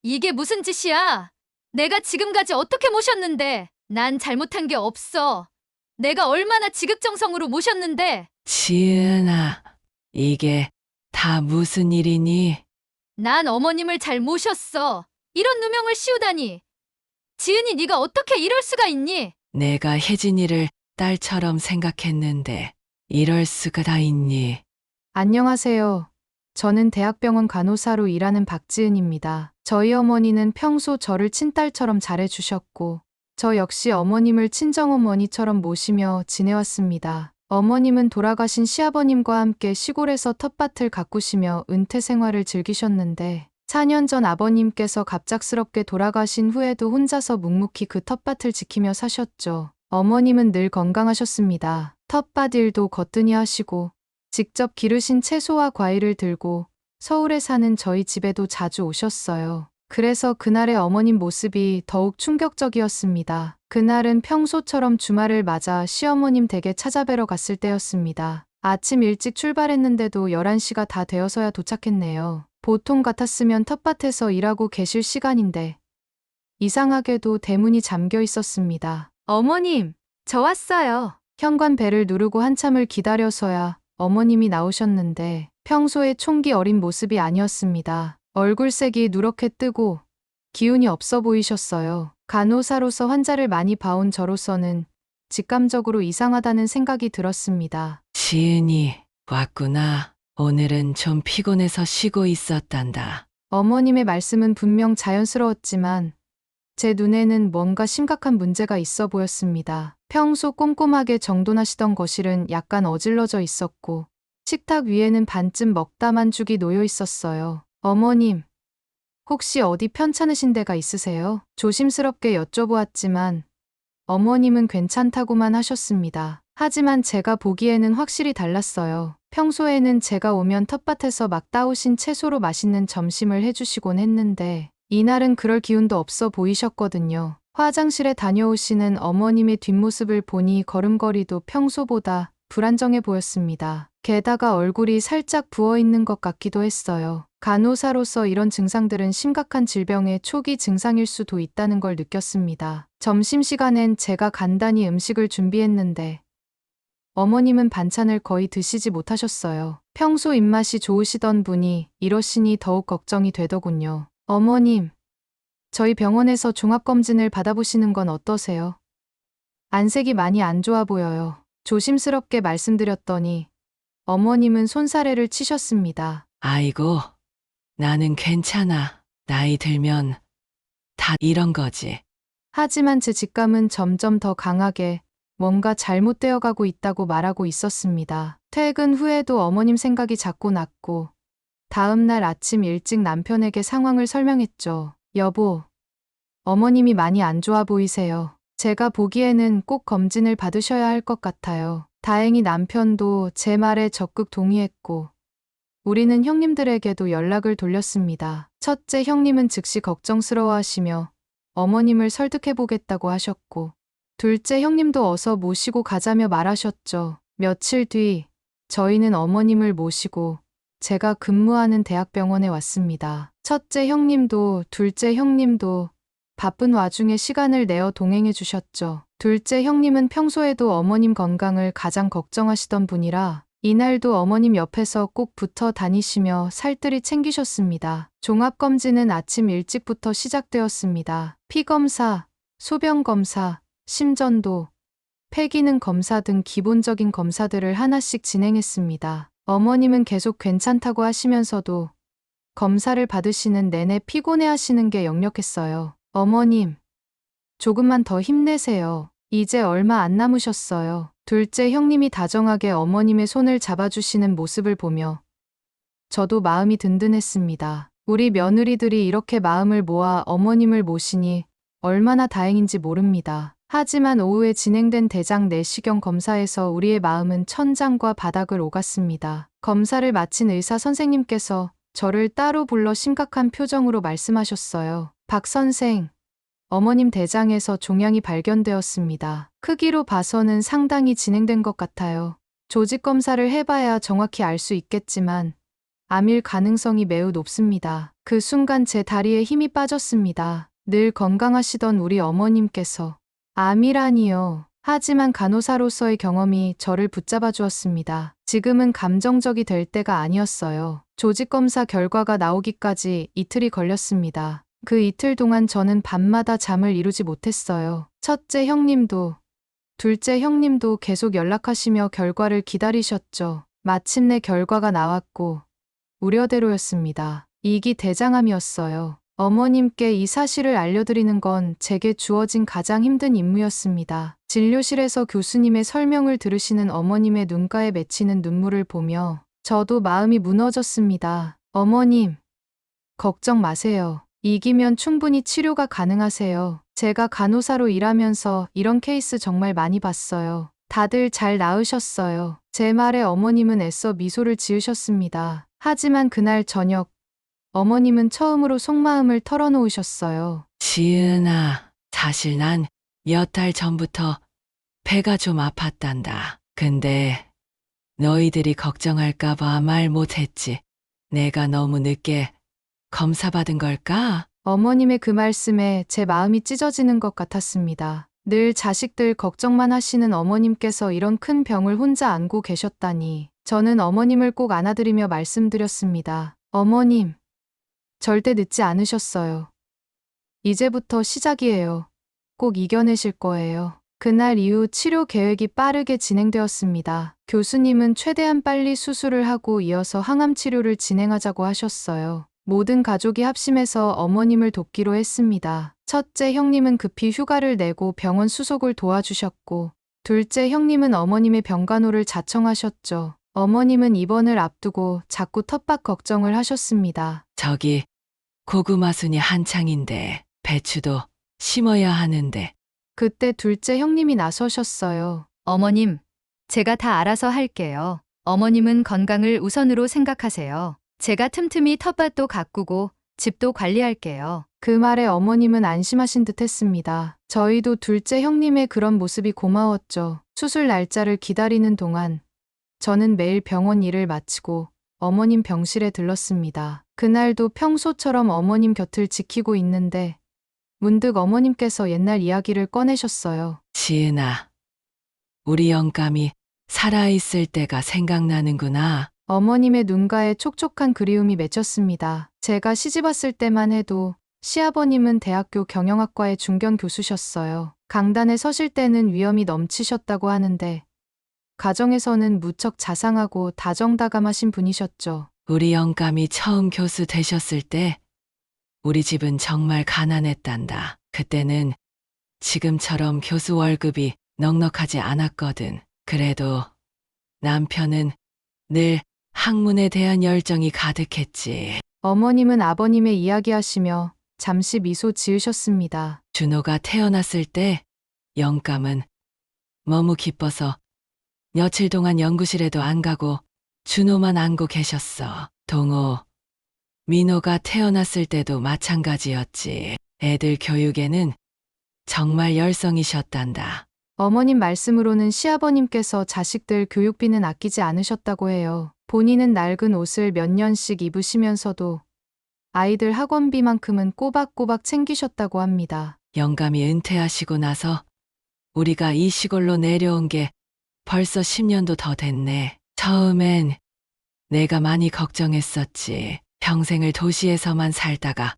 이게 무슨 짓이야? 내가 지금까지 어떻게 모셨는데? 난 잘못한 게 없어. 내가 얼마나 지극정성으로 모셨는데? 지은아, 이게 다 무슨 일이니? 난 어머님을 잘 모셨어. 이런 누명을 씌우다니. 지은이 네가 어떻게 이럴 수가 있니? 내가 혜진이를 딸처럼 생각했는데 이럴 수가 다 있니? 안녕하세요. 저는 대학병원 간호사로 일하는 박지은입니다. 저희 어머니는 평소 저를 친딸처럼 잘해주셨고, 저 역시 어머님을 친정어머니처럼 모시며 지내왔습니다. 어머님은 돌아가신 시아버님과 함께 시골에서 텃밭을 가꾸시며 은퇴 생활을 즐기셨는데, 4년 전 아버님께서 갑작스럽게 돌아가신 후에도 혼자서 묵묵히 그 텃밭을 지키며 사셨죠. 어머님은 늘 건강하셨습니다. 텃밭 일도 거뜬히 하시고, 직접 기르신 채소와 과일을 들고 서울에 사는 저희 집에도 자주 오셨어요. 그래서 그날의 어머님 모습이 더욱 충격적이었습니다. 그날은 평소처럼 주말을 맞아 시어머님 댁에 찾아뵈러 갔을 때였습니다. 아침 일찍 출발했는데도 11시가 다 되어서야 도착했네요. 보통 같았으면 텃밭에서 일하고 계실 시간인데 이상하게도 대문이 잠겨 있었습니다. 어머님, 저 왔어요. 현관 벨을 누르고 한참을 기다려서야 어머님이 나오셨는데 평소의 총기 어린 모습이 아니었습니다. 얼굴색이 누렇게 뜨고 기운이 없어 보이셨어요. 간호사로서 환자를 많이 봐온 저로서는 직감적으로 이상하다는 생각이 들었습니다. 지은이 왔구나. 오늘은 좀 피곤해서 쉬고 있었단다. 어머님의 말씀은 분명 자연스러웠지만 제 눈에는 뭔가 심각한 문제가 있어 보였습니다. 평소 꼼꼼하게 정돈하시던 거실은 약간 어질러져 있었고 식탁 위에는 반쯤 먹다만 죽이 놓여 있었어요. 어머님, 혹시 어디 편찮으신 데가 있으세요? 조심스럽게 여쭤보았지만 어머님은 괜찮다고만 하셨습니다. 하지만 제가 보기에는 확실히 달랐어요. 평소에는 제가 오면 텃밭에서 막 따오신 채소로 맛있는 점심을 해주시곤 했는데 이날은 그럴 기운도 없어 보이셨거든요. 화장실에 다녀오시는 어머님의 뒷모습을 보니 걸음걸이도 평소보다 불안정해 보였습니다. 게다가 얼굴이 살짝 부어있는 것 같기도 했어요. 간호사로서 이런 증상들은 심각한 질병의 초기 증상일 수도 있다는 걸 느꼈습니다. 점심시간엔 제가 간단히 음식을 준비했는데 어머님은 반찬을 거의 드시지 못하셨어요. 평소 입맛이 좋으시던 분이 이러시니 더욱 걱정이 되더군요. 어머님, 저희 병원에서 종합검진을 받아보시는 건 어떠세요? 안색이 많이 안 좋아 보여요. 조심스럽게 말씀드렸더니 어머님은 손사래를 치셨습니다. 아이고, 나는 괜찮아. 나이 들면 다 이런 거지. 하지만 제 직감은 점점 더 강하게 뭔가 잘못되어 가고 있다고 말하고 있었습니다. 퇴근 후에도 어머님 생각이 자꾸 났고 다음 날 아침 일찍 남편에게 상황을 설명했죠. 여보, 어머님이 많이 안 좋아 보이세요. 제가 보기에는 꼭 검진을 받으셔야 할 것 같아요. 다행히 남편도 제 말에 적극 동의했고 우리는 형님들에게도 연락을 돌렸습니다. 첫째 형님은 즉시 걱정스러워하시며 어머님을 설득해보겠다고 하셨고 둘째 형님도 어서 모시고 가자며 말하셨죠. 며칠 뒤 저희는 어머님을 모시고 제가 근무하는 대학병원에 왔습니다. 첫째 형님도 둘째 형님도 바쁜 와중에 시간을 내어 동행해 주셨죠. 둘째 형님은 평소에도 어머님 건강을 가장 걱정하시던 분이라 이날도 어머님 옆에서 꼭 붙어 다니시며 살뜰히 챙기셨습니다. 종합검진은 아침 일찍부터 시작되었습니다. 피검사, 소변검사, 심전도, 폐기능 검사 등 기본적인 검사들을 하나씩 진행했습니다. 어머님은 계속 괜찮다고 하시면서도 검사를 받으시는 내내 피곤해 하시는 게 역력했어요. 어머님, 조금만 더 힘내세요. 이제 얼마 안 남으셨어요. 둘째 형님이 다정하게 어머님의 손을 잡아주시는 모습을 보며 저도 마음이 든든했습니다. 우리 며느리들이 이렇게 마음을 모아 어머님을 모시니 얼마나 다행인지 모릅니다. 하지만 오후에 진행된 대장 내시경 검사에서 우리의 마음은 천장과 바닥을 오갔습니다. 검사를 마친 의사 선생님께서 저를 따로 불러 심각한 표정으로 말씀하셨어요. 박 선생, 어머님 대장에서 종양이 발견되었습니다. 크기로 봐서는 상당히 진행된 것 같아요. 조직 검사를 해봐야 정확히 알 수 있겠지만 암일 가능성이 매우 높습니다. 그 순간 제 다리에 힘이 빠졌습니다. 늘 건강하시던 우리 어머님께서 암이라니요. 하지만 간호사로서의 경험이 저를 붙잡아 주었습니다. 지금은 감정적이 될 때가 아니었어요. 조직검사 결과가 나오기까지 이틀이 걸렸습니다. 그 이틀 동안 저는 밤마다 잠을 이루지 못했어요. 첫째 형님도, 둘째 형님도 계속 연락하시며 결과를 기다리셨죠. 마침내 결과가 나왔고 우려대로였습니다. 이기 대장암이었어요. 어머님께 이 사실을 알려드리는 건 제게 주어진 가장 힘든 임무였습니다. 진료실에서 교수님의 설명을 들으시는 어머님의 눈가에 맺히는 눈물을 보며 저도 마음이 무너졌습니다. 어머님, 걱정 마세요. 이기면 충분히 치료가 가능하세요. 제가 간호사로 일하면서 이런 케이스 정말 많이 봤어요. 다들 잘 나으셨어요. 제 말에 어머님은 애써 미소를 지으셨습니다. 하지만 그날 저녁, 어머님은 처음으로 속마음을 털어놓으셨어요. 지은아, 사실 난 몇 달 전부터 배가 좀 아팠단다. 근데 너희들이 걱정할까봐 말 못했지. 내가 너무 늦게 검사 받은 걸까? 어머님의 그 말씀에 제 마음이 찢어지는 것 같았습니다. 늘 자식들 걱정만 하시는 어머님께서 이런 큰 병을 혼자 안고 계셨다니. 저는 어머님을 꼭 안아드리며 말씀드렸습니다. 어머님, 절대 늦지 않으셨어요. 이제부터 시작이에요. 꼭 이겨내실 거예요. 그날 이후 치료 계획이 빠르게 진행되었습니다. 교수님은 최대한 빨리 수술을 하고 이어서 항암 치료를 진행하자고 하셨어요. 모든 가족이 합심해서 어머님을 돕기로 했습니다. 첫째 형님은 급히 휴가를 내고 병원 수속을 도와주셨고, 둘째 형님은 어머님의 병간호를 자청하셨죠. 어머님은 입원을 앞두고 자꾸 텃밭 걱정을 하셨습니다. 저기 고구마 순이 한창인데 배추도 심어야 하는데. 그때 둘째 형님이 나서셨어요. 어머님, 제가 다 알아서 할게요. 어머님은 건강을 우선으로 생각하세요. 제가 틈틈이 텃밭도 가꾸고 집도 관리할게요. 그 말에 어머님은 안심하신 듯 했습니다. 저희도 둘째 형님의 그런 모습이 고마웠죠. 수술 날짜를 기다리는 동안 저는 매일 병원 일을 마치고 어머님 병실에 들렀습니다. 그날도 평소처럼 어머님 곁을 지키고 있는데 문득 어머님께서 옛날 이야기를 꺼내셨어요. 지은아, 우리 영감이 살아있을 때가 생각나는구나. 어머님의 눈가에 촉촉한 그리움이 맺혔습니다. 제가 시집왔을 때만 해도 시아버님은 대학교 경영학과의 중견 교수셨어요. 강단에 서실 때는 위엄이 넘치셨다고 하는데 가정에서는 무척 자상하고 다정다감하신 분이셨죠. 우리 영감이 처음 교수 되셨을 때 우리 집은 정말 가난했단다. 그때는 지금처럼 교수 월급이 넉넉하지 않았거든. 그래도 남편은 늘 학문에 대한 열정이 가득했지. 어머님은 아버님의 이야기하시며 잠시 미소 지으셨습니다. 준호가 태어났을 때 영감은 너무 기뻐서 며칠 동안 연구실에도 안 가고 준호만 안고 계셨어. 동호, 민호가 태어났을 때도 마찬가지였지. 애들 교육에는 정말 열성이셨단다. 어머님 말씀으로는 시아버님께서 자식들 교육비는 아끼지 않으셨다고 해요. 본인은 낡은 옷을 몇 년씩 입으시면서도 아이들 학원비만큼은 꼬박꼬박 챙기셨다고 합니다. 영감이 은퇴하시고 나서 우리가 이 시골로 내려온 게 벌써 10년도 더 됐네. 처음엔 내가 많이 걱정했었지. 평생을 도시에서만 살다가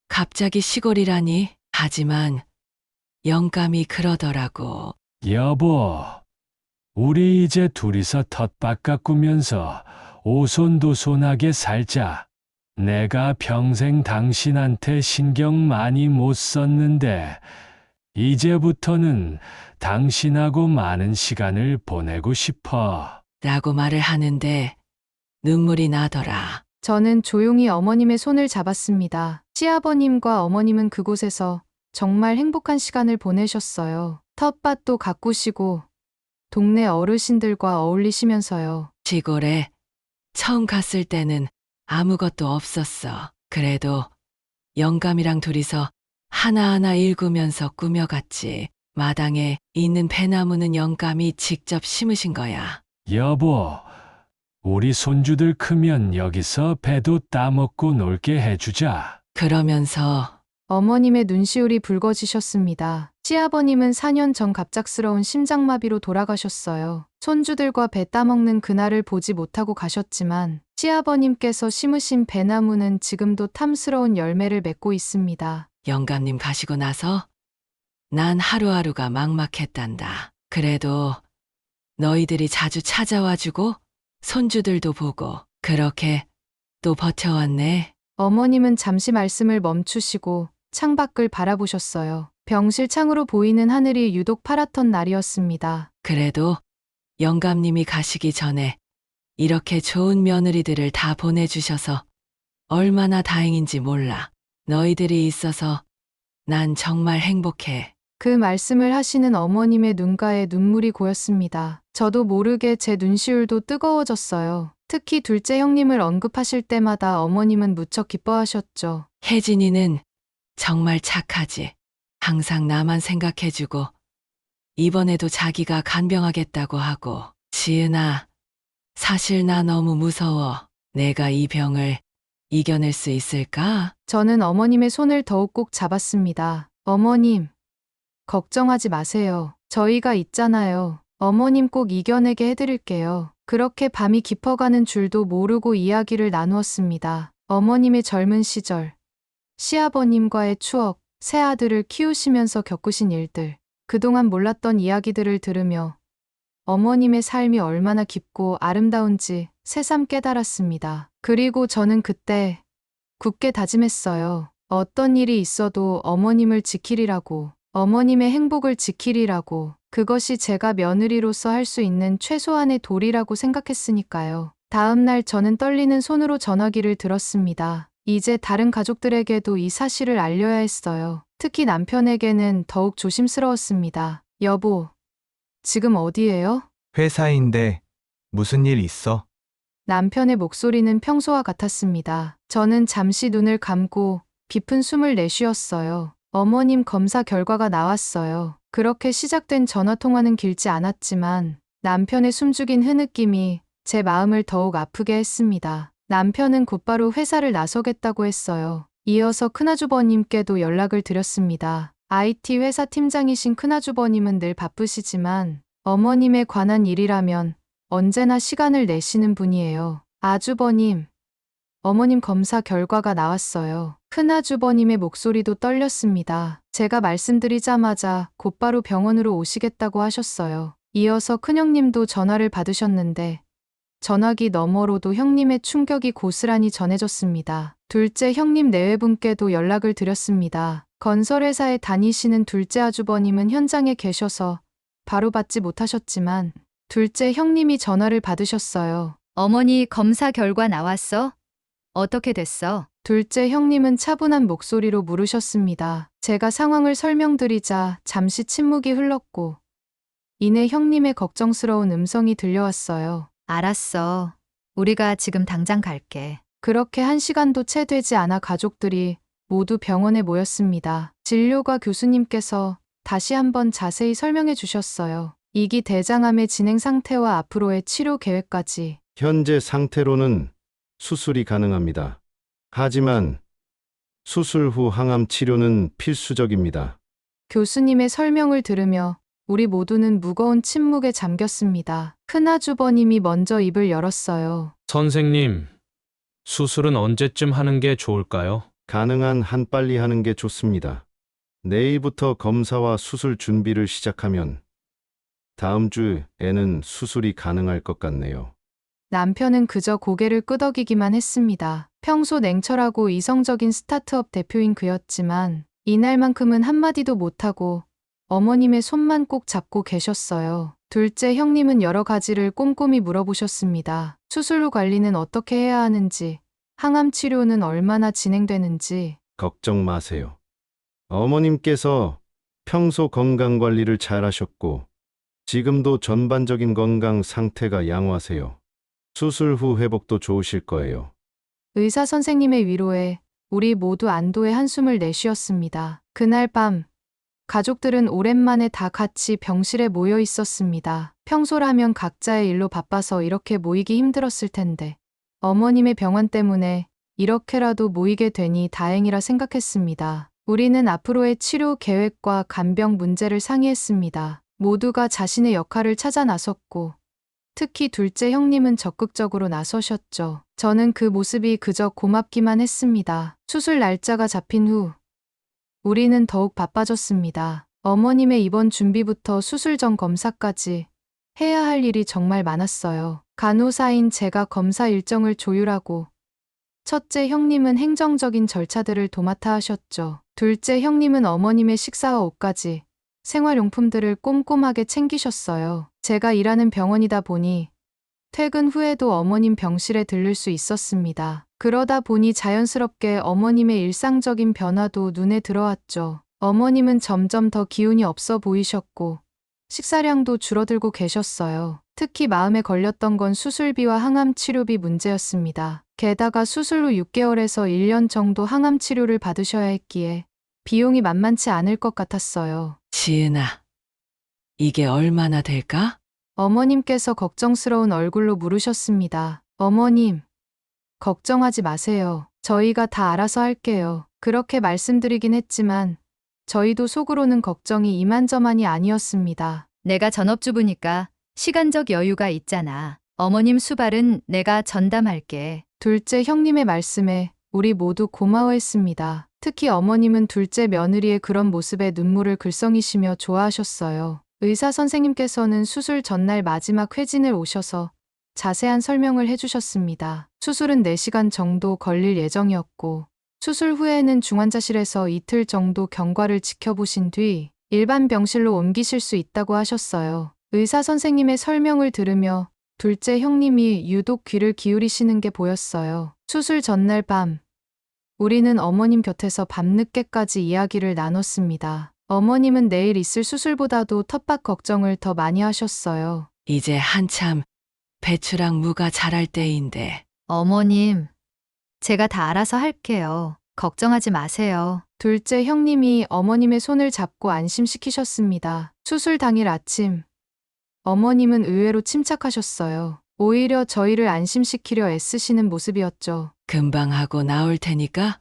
갑자기 시골이라니. 하지만 영감이 그러더라고. 여보, 우리 이제 둘이서 텃밭 가꾸면서 오손도손하게 살자. 내가 평생 당신한테 신경 많이 못 썼는데 이제부터는 당신하고 많은 시간을 보내고 싶어. 라고 말을 하는데 눈물이 나더라. 저는 조용히 어머님의 손을 잡았습니다. 시아버님과 어머님은 그곳에서 정말 행복한 시간을 보내셨어요. 텃밭도 가꾸시고 동네 어르신들과 어울리시면서요. 시골에 처음 갔을 때는 아무것도 없었어. 그래도 영감이랑 둘이서 하나하나 읽으면서 꾸며갔지. 마당에 있는 배나무는 영감이 직접 심으신 거야. 여보, 우리 손주들 크면 여기서 배도 따먹고 놀게 해주자. 그러면서 어머님의 눈시울이 붉어지셨습니다. 시아버님은 4년 전 갑작스러운 심장마비로 돌아가셨어요. 손주들과 배 따먹는 그날을 보지 못하고 가셨지만 시아버님께서 심으신 배나무는 지금도 탐스러운 열매를 맺고 있습니다. 영감님 가시고 나서 난 하루하루가 막막했단다. 그래도 너희들이 자주 찾아와주고 손주들도 보고 그렇게 또 버텨왔네. 어머님은 잠시 말씀을 멈추시고 창밖을 바라보셨어요. 병실 창으로 보이는 하늘이 유독 파랗던 날이었습니다. 그래도 영감님이 가시기 전에 이렇게 좋은 며느리들을 다 보내주셔서 얼마나 다행인지 몰라. 너희들이 있어서 난 정말 행복해. 그 말씀을 하시는 어머님의 눈가에 눈물이 고였습니다. 저도 모르게 제 눈시울도 뜨거워졌어요. 특히 둘째 형님을 언급하실 때마다 어머님은 무척 기뻐하셨죠. 혜진이는 정말 착하지. 항상 나만 생각해주고 이번에도 자기가 간병하겠다고 하고. 지은아, 사실 나 너무 무서워. 내가 이 병을 이겨낼 수 있을까? 저는 어머님의 손을 더욱 꼭 잡았습니다. 어머님, 걱정하지 마세요. 저희가 있잖아요. 어머님 꼭 이겨내게 해드릴게요. 그렇게 밤이 깊어가는 줄도 모르고 이야기를 나누었습니다. 어머님의 젊은 시절, 시아버님과의 추억, 새 아들을 키우시면서 겪으신 일들, 그동안 몰랐던 이야기들을 들으며 어머님의 삶이 얼마나 깊고 아름다운지 새삼 깨달았습니다. 그리고 저는 그때 굳게 다짐했어요. 어떤 일이 있어도 어머님을 지키리라고, 어머님의 행복을 지키리라고, 그것이 제가 며느리로서 할 수 있는 최소한의 도리라고 생각했으니까요. 다음 날 저는 떨리는 손으로 전화기를 들었습니다. 이제 다른 가족들에게도 이 사실을 알려야 했어요. 특히 남편에게는 더욱 조심스러웠습니다. 여보, 지금 어디예요? 회사인데 무슨 일 있어? 남편의 목소리는 평소와 같았습니다. 저는 잠시 눈을 감고 깊은 숨을 내쉬었어요. 어머님 검사 결과가 나왔어요. 그렇게 시작된 전화통화는 길지 않았지만 남편의 숨죽인 흐느낌이 제 마음을 더욱 아프게 했습니다. 남편은 곧바로 회사를 나서겠다고 했어요. 이어서 큰아주버님께도 연락을 드렸습니다. IT 회사 팀장이신 큰아주버님은 늘 바쁘시지만 어머님에 관한 일이라면 언제나 시간을 내시는 분이에요. 아주버님, 어머님 검사 결과가 나왔어요. 큰아주버님의 목소리도 떨렸습니다. 제가 말씀드리자마자 곧바로 병원으로 오시겠다고 하셨어요. 이어서 큰형님도 전화를 받으셨는데 전화기 너머로도 형님의 충격이 고스란히 전해졌습니다. 둘째 형님 내외분께도 연락을 드렸습니다. 건설회사에 다니시는 둘째 아주버님은 현장에 계셔서 바로 받지 못하셨지만 둘째 형님이 전화를 받으셨어요. 어머니 검사 결과 나왔어? 어떻게 됐어? 둘째 형님은 차분한 목소리로 물으셨습니다. 제가 상황을 설명드리자 잠시 침묵이 흘렀고 이내 형님의 걱정스러운 음성이 들려왔어요. 알았어. 우리가 지금 당장 갈게. 그렇게 1시간도 채 되지 않아 가족들이 모두 병원에 모였습니다. 진료과 교수님께서 다시 한번 자세히 설명해 주셨어요. 2기 대장암의 진행 상태와 앞으로의 치료 계획까지. 현재 상태로는 수술이 가능합니다. 하지만 수술 후 항암 치료는 필수적입니다. 교수님의 설명을 들으며 우리 모두는 무거운 침묵에 잠겼습니다. 큰아주버님이 먼저 입을 열었어요. 선생님, 수술은 언제쯤 하는 게 좋을까요? 가능한 한 빨리 하는 게 좋습니다. 내일부터 검사와 수술 준비를 시작하면 다음 주에는 수술이 가능할 것 같네요. 남편은 그저 고개를 끄덕이기만 했습니다. 평소 냉철하고 이성적인 스타트업 대표인 그였지만 이날만큼은 한마디도 못하고 어머님의 손만 꼭 잡고 계셨어요. 둘째 형님은 여러 가지를 꼼꼼히 물어보셨습니다. 수술 후 관리는 어떻게 해야 하는지, 항암 치료는 얼마나 진행되는지. 걱정 마세요. 어머님께서 평소 건강 관리를 잘 하셨고 지금도 전반적인 건강 상태가 양호하세요. 수술 후 회복도 좋으실 거예요. 의사 선생님의 위로에 우리 모두 안도의 한숨을 내쉬었습니다. 그날 밤 가족들은 오랜만에 다 같이 병실에 모여 있었습니다. 평소라면 각자의 일로 바빠서 이렇게 모이기 힘들었을 텐데 어머님의 병환 때문에 이렇게라도 모이게 되니 다행이라 생각했습니다. 우리는 앞으로의 치료 계획과 간병 문제를 상의했습니다. 모두가 자신의 역할을 찾아 나섰고 특히 둘째 형님은 적극적으로 나서셨죠. 저는 그 모습이 그저 고맙기만 했습니다. 수술 날짜가 잡힌 후 우리는 더욱 바빠졌습니다. 어머님의 입원 준비부터 수술 전 검사까지 해야 할 일이 정말 많았어요. 간호사인 제가 검사 일정을 조율하고 첫째 형님은 행정적인 절차들을 도맡아 하셨죠. 둘째 형님은 어머님의 식사와 옷까지 생활용품들을 꼼꼼하게 챙기셨어요. 제가 일하는 병원이다 보니 퇴근 후에도 어머님 병실에 들를 수 있었습니다. 그러다 보니 자연스럽게 어머님의 일상적인 변화도 눈에 들어왔죠. 어머님은 점점 더 기운이 없어 보이셨고 식사량도 줄어들고 계셨어요. 특히 마음에 걸렸던 건 수술비와 항암 치료비 문제였습니다. 게다가 수술 후 6개월에서 1년 정도 항암 치료를 받으셔야 했기에 비용이 만만치 않을 것 같았어요. 지은아, 이게 얼마나 될까? 어머님께서 걱정스러운 얼굴로 물으셨습니다. 어머님, 걱정하지 마세요. 저희가 다 알아서 할게요. 그렇게 말씀드리긴 했지만 저희도 속으로는 걱정이 이만저만이 아니었습니다. 내가 전업주부니까 시간적 여유가 있잖아. 어머님 수발은 내가 전담할게. 둘째 형님의 말씀에 우리 모두 고마워했습니다. 특히 어머님은 둘째 며느리의 그런 모습에 눈물을 글썽이시며 좋아하셨어요. 의사 선생님께서는 수술 전날 마지막 회진을 오셔서 자세한 설명을 해주셨습니다. 수술은 4시간 정도 걸릴 예정이었고 수술 후에는 중환자실에서 이틀 정도 경과를 지켜보신 뒤 일반 병실로 옮기실 수 있다고 하셨어요. 의사 선생님의 설명을 들으며 둘째 형님이 유독 귀를 기울이시는 게 보였어요. 수술 전날 밤, 우리는 어머님 곁에서 밤늦게까지 이야기를 나눴습니다. 어머님은 내일 있을 수술보다도 텃밭 걱정을 더 많이 하셨어요. 이제 한참 배추랑 무가 자랄 때인데 어머님, 제가 다 알아서 할게요. 걱정하지 마세요. 둘째 형님이 어머님의 손을 잡고 안심시키셨습니다. 수술 당일 아침, 어머님은 의외로 침착하셨어요. 오히려 저희를 안심시키려 애쓰시는 모습이었죠. 금방 하고 나올 테니까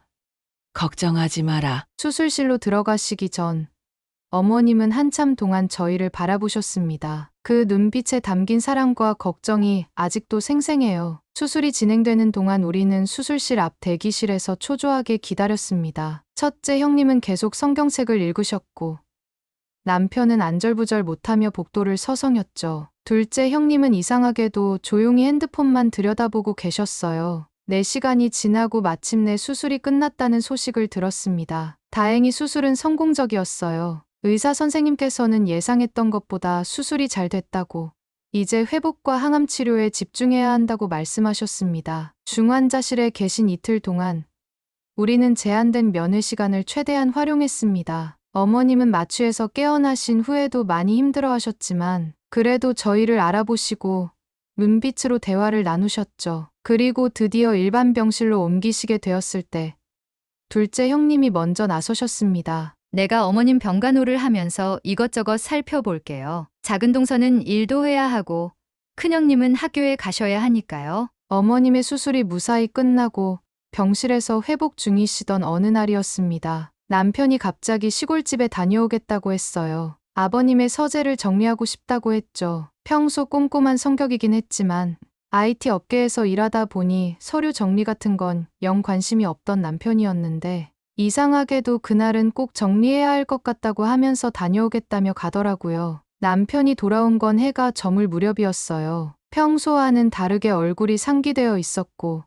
걱정하지 마라. 수술실로 들어가시기 전 어머님은 한참 동안 저희를 바라보셨습니다. 그 눈빛에 담긴 사랑과 걱정이 아직도 생생해요. 수술이 진행되는 동안 우리는 수술실 앞 대기실에서 초조하게 기다렸습니다. 첫째 형님은 계속 성경책을 읽으셨고 남편은 안절부절 못하며 복도를 서성였죠. 둘째 형님은 이상하게도 조용히 핸드폰만 들여다보고 계셨어요. 4시간이 지나고 마침내 수술이 끝났다는 소식을 들었습니다. 다행히 수술은 성공적이었어요. 의사 선생님께서는 예상했던 것보다 수술이 잘 됐다고, 이제 회복과 항암 치료에 집중해야 한다고 말씀하셨습니다. 중환자실에 계신 이틀 동안 우리는 제한된 면회 시간을 최대한 활용했습니다. 어머님은 마취에서 깨어나신 후에도 많이 힘들어하셨지만 그래도 저희를 알아보시고 눈빛으로 대화를 나누셨죠. 그리고 드디어 일반 병실로 옮기시게 되었을 때 둘째 형님이 먼저 나서셨습니다. 내가 어머님 병간호를 하면서 이것저것 살펴볼게요. 작은 동서는 일도 해야 하고 큰형님은 학교에 가셔야 하니까요. 어머님의 수술이 무사히 끝나고 병실에서 회복 중이시던 어느 날이었습니다. 남편이 갑자기 시골집에 다녀오겠다고 했어요. 아버님의 서재를 정리하고 싶다고 했죠. 평소 꼼꼼한 성격이긴 했지만 IT 업계에서 일하다 보니 서류 정리 같은 건 영 관심이 없던 남편이었는데 이상하게도 그날은 꼭 정리해야 할 것 같다고 하면서 다녀오겠다며 가더라고요. 남편이 돌아온 건 해가 저물 무렵이었어요. 평소와는 다르게 얼굴이 상기되어 있었고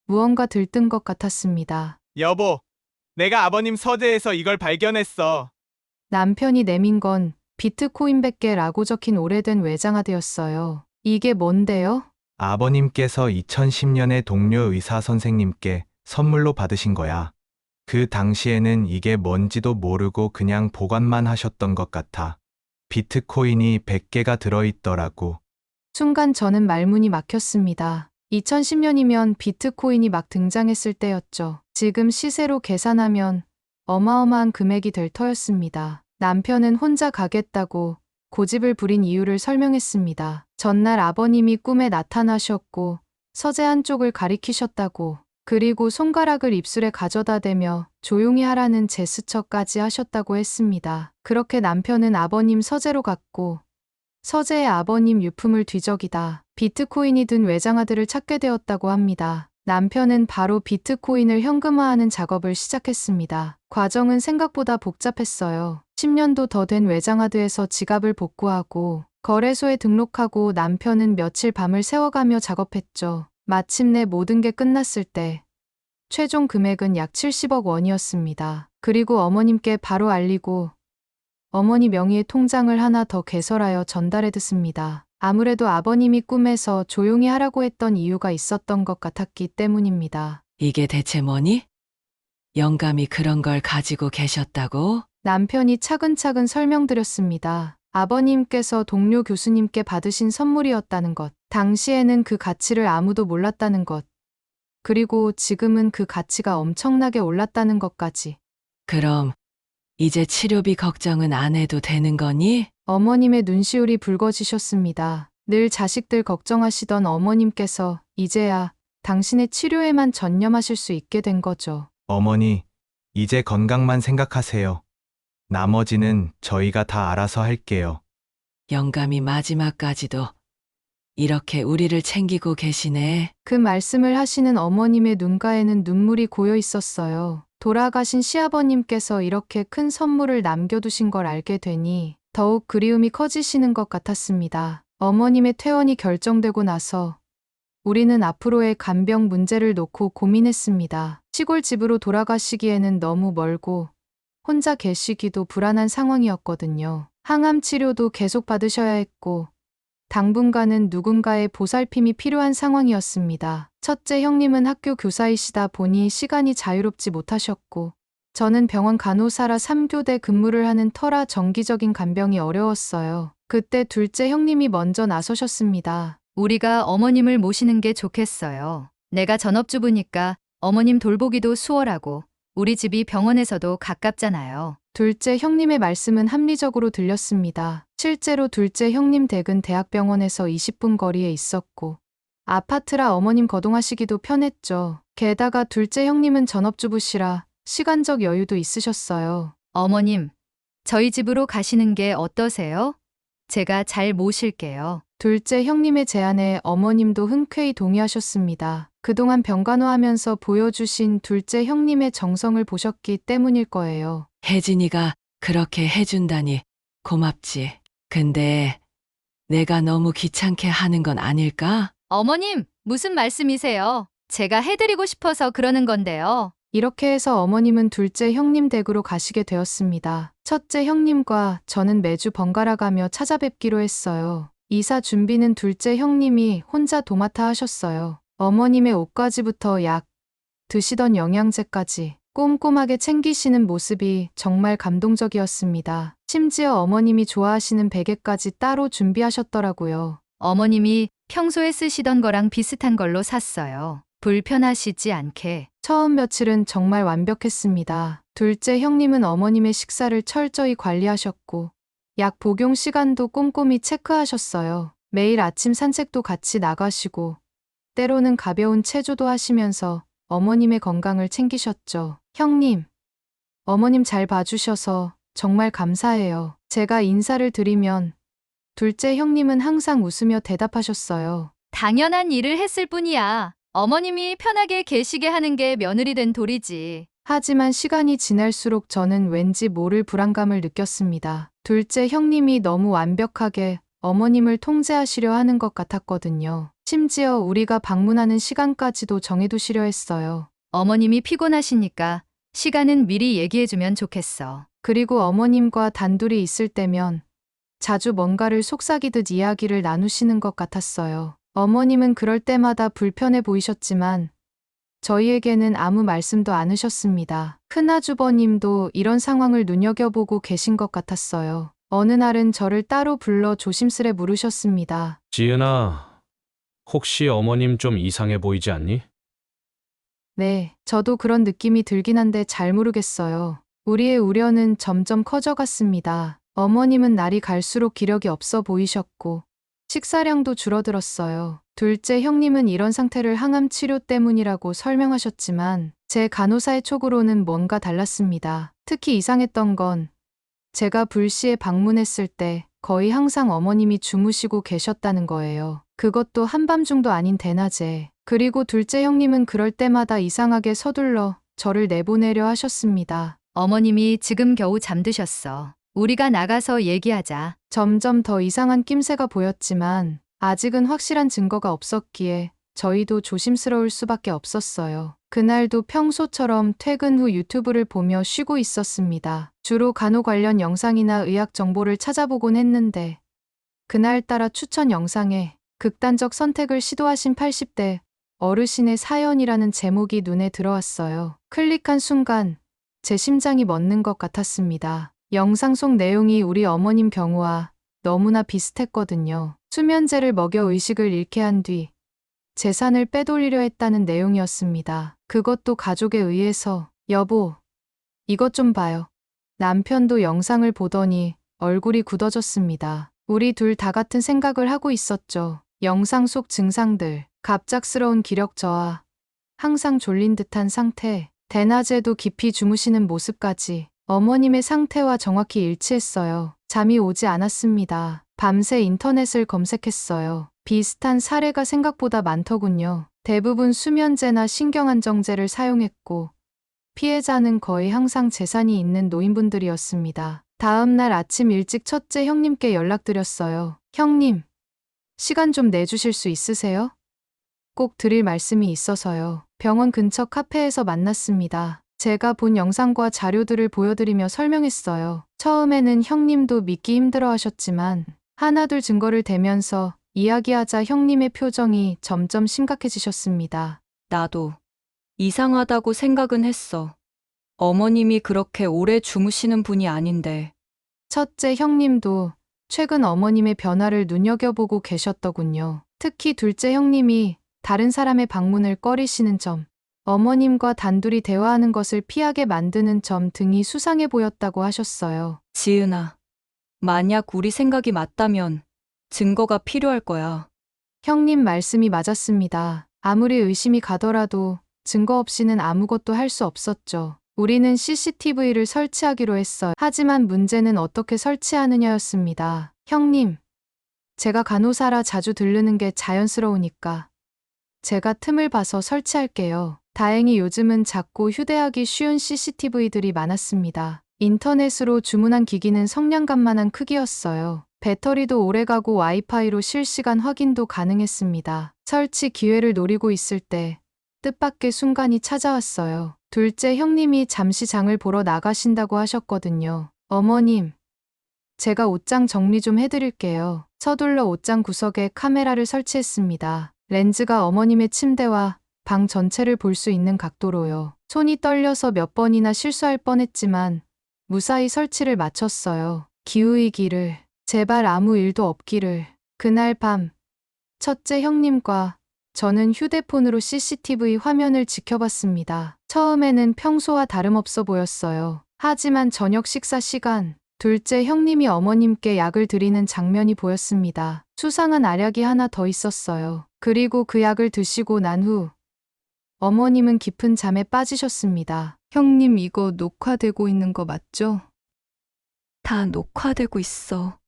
무언가 들뜬 것 같았습니다. 여보, 내가 아버님 서재에서 이걸 발견했어. 남편이 내민 건 비트코인 100개라고 적힌 오래된 외장하드였어요. 이게 뭔데요? 아버님께서 2010년에 동료 의사 선생님께 선물로 받으신 거야. 그 당시에는 이게 뭔지도 모르고 그냥 보관만 하셨던 것 같아. 비트코인이 100개가 들어있더라고. 순간 저는 말문이 막혔습니다. 2010년이면 비트코인이 막 등장했을 때였죠. 지금 시세로 계산하면 어마어마한 금액이 될 터였습니다. 남편은 혼자 가겠다고 고집을 부린 이유를 설명했습니다. 전날 아버님이 꿈에 나타나셨고 서재 한쪽을 가리키셨다고, 그리고 손가락을 입술에 가져다 대며 조용히 하라는 제스처까지 하셨다고 했습니다. 그렇게 남편은 아버님 서재로 갔고 서재의 아버님 유품을 뒤적이다 비트코인이 든 외장하드를 찾게 되었다고 합니다. 남편은 바로 비트코인을 현금화하는 작업을 시작했습니다. 과정은 생각보다 복잡했어요. 10년도 더 된 외장하드에서 지갑을 복구하고 거래소에 등록하고 남편은 며칠 밤을 새워가며 작업했죠. 마침내 모든 게 끝났을 때 최종 금액은 약 70억 원이었습니다. 그리고 어머님께 바로 알리고 어머니 명의의 통장을 하나 더 개설하여 전달해뒀습니다. 아무래도 아버님이 꿈에서 조용히 하라고 했던 이유가 있었던 것 같았기 때문입니다. 이게 대체 뭐니? 영감이 그런 걸 가지고 계셨다고? 남편이 차근차근 설명드렸습니다. 아버님께서 동료 교수님께 받으신 선물이었다는 것, 당시에는 그 가치를 아무도 몰랐다는 것, 그리고 지금은 그 가치가 엄청나게 올랐다는 것까지. 그럼 이제 치료비 걱정은 안 해도 되는 거니? 어머님의 눈시울이 붉어지셨습니다. 늘 자식들 걱정하시던 어머님께서 이제야 당신의 치료에만 전념하실 수 있게 된 거죠. 어머니, 이제 건강만 생각하세요. 나머지는 저희가 다 알아서 할게요. 영감이 마지막까지도 이렇게 우리를 챙기고 계시네. 그 말씀을 하시는 어머님의 눈가에는 눈물이 고여 있었어요. 돌아가신 시아버님께서 이렇게 큰 선물을 남겨두신 걸 알게 되니 더욱 그리움이 커지시는 것 같았습니다. 어머님의 퇴원이 결정되고 나서 우리는 앞으로의 간병 문제를 놓고 고민했습니다. 시골 집으로 돌아가시기에는 너무 멀고 혼자 계시기도 불안한 상황이었거든요. 항암 치료도 계속 받으셔야 했고 당분간은 누군가의 보살핌이 필요한 상황이었습니다. 첫째 형님은 학교 교사이시다 보니 시간이 자유롭지 못하셨고 저는 병원 간호사라 3교대 근무를 하는 터라 정기적인 간병이 어려웠어요. 그때 둘째 형님이 먼저 나서셨습니다. 우리가 어머님을 모시는 게 좋겠어요. 내가 전업주부니까 어머님 돌보기도 수월하고 우리 집이 병원에서도 가깝잖아요. 둘째 형님의 말씀은 합리적으로 들렸습니다. 실제로 둘째 형님 댁은 대학병원에서 20분 거리에 있었고 아파트라 어머님 거동하시기도 편했죠. 게다가 둘째 형님은 전업주부시라 시간적 여유도 있으셨어요. 어머님, 저희 집으로 가시는 게 어떠세요? 제가 잘 모실게요. 둘째 형님의 제안에 어머님도 흔쾌히 동의하셨습니다. 그동안 병간호하면서 보여주신 둘째 형님의 정성을 보셨기 때문일 거예요. 혜진이가 그렇게 해준다니 고맙지. 근데 내가 너무 귀찮게 하는 건 아닐까? 어머님, 무슨 말씀이세요? 제가 해드리고 싶어서 그러는 건데요. 이렇게 해서 어머님은 둘째 형님 댁으로 가시게 되었습니다. 첫째 형님과 저는 매주 번갈아 가며 찾아뵙기로 했어요. 이사 준비는 둘째 형님이 혼자 도맡아 하셨어요. 어머님의 옷가지부터 약, 드시던 영양제까지 꼼꼼하게 챙기시는 모습이 정말 감동적이었습니다. 심지어 어머님이 좋아하시는 베개까지 따로 준비하셨더라고요. 어머님이 평소에 쓰시던 거랑 비슷한 걸로 샀어요. 불편하시지 않게. 처음 며칠은 정말 완벽했습니다. 둘째 형님은 어머님의 식사를 철저히 관리하셨고 약 복용 시간도 꼼꼼히 체크하셨어요. 매일 아침 산책도 같이 나가시고 때로는 가벼운 체조도 하시면서 어머님의 건강을 챙기셨죠. 형님, 어머님 잘 봐주셔서 정말 감사해요. 제가 인사를 드리면 둘째 형님은 항상 웃으며 대답하셨어요. 당연한 일을 했을 뿐이야. 어머님이 편하게 계시게 하는 게 며느리 된 도리지. 하지만 시간이 지날수록 저는 왠지 모를 불안감을 느꼈습니다. 둘째 형님이 너무 완벽하게 어머님을 통제하시려 하는 것 같았거든요. 심지어 우리가 방문하는 시간까지도 정해두시려 했어요. 어머님이 피곤하시니까 시간은 미리 얘기해주면 좋겠어. 그리고 어머님과 단둘이 있을 때면 자주 뭔가를 속삭이듯 이야기를 나누시는 것 같았어요. 어머님은 그럴 때마다 불편해 보이셨지만 저희에게는 아무 말씀도 않으셨습니다. 큰아주버님도 이런 상황을 눈여겨보고 계신 것 같았어요. 어느 날은 저를 따로 불러 조심스레 물으셨습니다. 지은아, 혹시 어머님 좀 이상해 보이지 않니? 네, 저도 그런 느낌이 들긴 한데 잘 모르겠어요. 우리의 우려는 점점 커져갔습니다. 어머님은 날이 갈수록 기력이 없어 보이셨고 식사량도 줄어들었어요. 둘째 형님은 이런 상태를 항암 치료 때문이라고 설명하셨지만 제 간호사의 촉으로는 뭔가 달랐습니다. 특히 이상했던 건 제가 불시에 방문했을 때 거의 항상 어머님이 주무시고 계셨다는 거예요. 그것도 한밤중도 아닌 대낮에. 그리고 둘째 형님은 그럴 때마다 이상하게 서둘러 저를 내보내려 하셨습니다. 어머님이 지금 겨우 잠드셨어. 우리가 나가서 얘기하자. 점점 더 이상한 낌새가 보였지만 아직은 확실한 증거가 없었기에 저희도 조심스러울 수밖에 없었어요. 그날도 평소처럼 퇴근 후 유튜브를 보며 쉬고 있었습니다. 주로 간호 관련 영상이나 의학 정보를 찾아보곤 했는데 그날따라 추천 영상에 극단적 선택을 시도하신 80대 어르신의 사연이라는 제목이 눈에 들어왔어요. 클릭한 순간 제 심장이 멎는 것 같았습니다. 영상 속 내용이 우리 어머님 경우와 너무나 비슷했거든요. 수면제를 먹여 의식을 잃게 한 뒤 재산을 빼돌리려 했다는 내용이었습니다. 그것도 가족에 의해서. 여보, 이것 좀 봐요. 남편도 영상을 보더니 얼굴이 굳어졌습니다. 우리 둘 다 같은 생각을 하고 있었죠. 영상 속 증상들, 갑작스러운 기력 저하, 항상 졸린 듯한 상태, 대낮에도 깊이 주무시는 모습까지 어머님의 상태와 정확히 일치했어요. 잠이 오지 않았습니다. 밤새 인터넷을 검색했어요. 비슷한 사례가 생각보다 많더군요. 대부분 수면제나 신경안정제를 사용했고 피해자는 거의 항상 재산이 있는 노인분들이었습니다. 다음 날 아침 일찍 첫째 형님께 연락드렸어요. 형님, 시간 좀 내주실 수 있으세요? 꼭 드릴 말씀이 있어서요. 병원 근처 카페에서 만났습니다. 제가 본 영상과 자료들을 보여드리며 설명했어요. 처음에는 형님도 믿기 힘들어 하셨지만 하나둘 증거를 대면서 이야기하자 형님의 표정이 점점 심각해지셨습니다. 나도 이상하다고 생각은 했어. 어머님이 그렇게 오래 주무시는 분이 아닌데. 첫째 형님도 최근 어머님의 변화를 눈여겨보고 계셨더군요. 특히 둘째 형님이 다른 사람의 방문을 꺼리시는 점, 어머님과 단둘이 대화하는 것을 피하게 만드는 점 등이 수상해 보였다고 하셨어요. 지은아, 만약 우리 생각이 맞다면 증거가 필요할 거야. 형님 말씀이 맞았습니다. 아무리 의심이 가더라도 증거 없이는 아무것도 할 수 없었죠. 우리는 CCTV를 설치하기로 했어요. 하지만 문제는 어떻게 설치하느냐였습니다. 형님, 제가 간호사라 자주 들르는 게 자연스러우니까 제가 틈을 봐서 설치할게요. 다행히 요즘은 작고 휴대하기 쉬운 CCTV들이 많았습니다. 인터넷으로 주문한 기기는 성냥갑만한 크기였어요. 배터리도 오래가고 와이파이로 실시간 확인도 가능했습니다. 설치 기회를 노리고 있을 때 뜻밖의 순간이 찾아왔어요. 둘째 형님이 잠시 장을 보러 나가신다고 하셨거든요. 어머님, 제가 옷장 정리 좀 해드릴게요. 서둘러 옷장 구석에 카메라를 설치했습니다. 렌즈가 어머님의 침대와 방 전체를 볼 수 있는 각도로요. 손이 떨려서 몇 번이나 실수할 뻔했지만 무사히 설치를 마쳤어요. 기우이기를, 제발 아무 일도 없기를. 그날 밤, 첫째 형님과 저는 휴대폰으로 CCTV 화면을 지켜봤습니다. 처음에는 평소와 다름없어 보였어요. 하지만 저녁 식사 시간, 둘째 형님이 어머님께 약을 드리는 장면이 보였습니다. 수상한 알약이 하나 더 있었어요. 그리고 그 약을 드시고 난 후 어머님은 깊은 잠에 빠지셨습니다. 형님, 이거 녹화되고 있는 거 맞죠? 다 녹화되고 있어.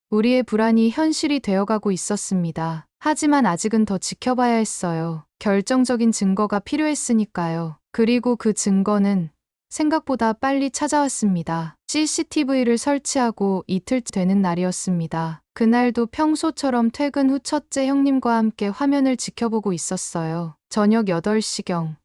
우리의 불안이 현실이 되어가고 있었습니다. 하지만 아직은 더 지켜봐야 했어요. 결정적인 증거가 필요했으니까요. 그리고 그 증거는 생각보다 빨리 찾아왔습니다. CCTV를 설치하고 이틀 되는 날이었습니다. 그날도 평소처럼 퇴근 후 첫째 형님과 함께 화면을 지켜보고 있었어요. 저녁 8시경.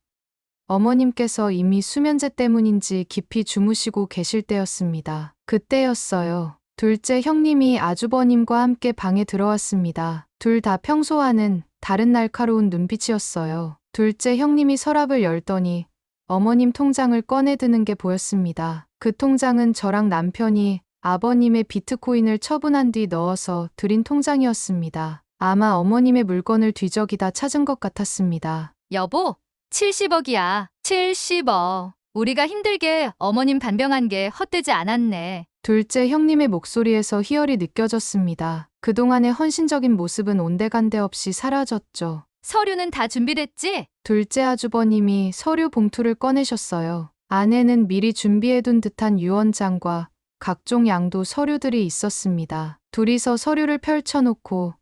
어머님께서 이미 수면제 때문인지 깊이 주무시고 계실 때였습니다. 그때였어요. 둘째 형님이 아주버님과 함께 방에 들어왔습니다. 둘 다 평소와는 다른 날카로운 눈빛이었어요. 둘째 형님이 서랍을 열더니 어머님 통장을 꺼내드는 게 보였습니다. 그 통장은 저랑 남편이 아버님의 비트코인을 처분한 뒤 넣어서 드린 통장이었습니다. 아마 어머님의 물건을 뒤적이다 찾은 것 같았습니다. 여보, 70억이야. 70억. 우리가 힘들게 어머님 반병한 게 헛되지 않았네. 둘째 형님의 목소리에서 희열이 느껴졌습니다. 그동안의 헌신적인 모습은 온데간데 없이 사라졌죠. 서류는 다 준비됐지? 둘째 아주버님이 서류 봉투를 꺼내셨어요. 안에는 미리 준비해둔 듯한 유언장과 각종 양도 서류들이 있었습니다. 둘이서 서류를 펼쳐놓고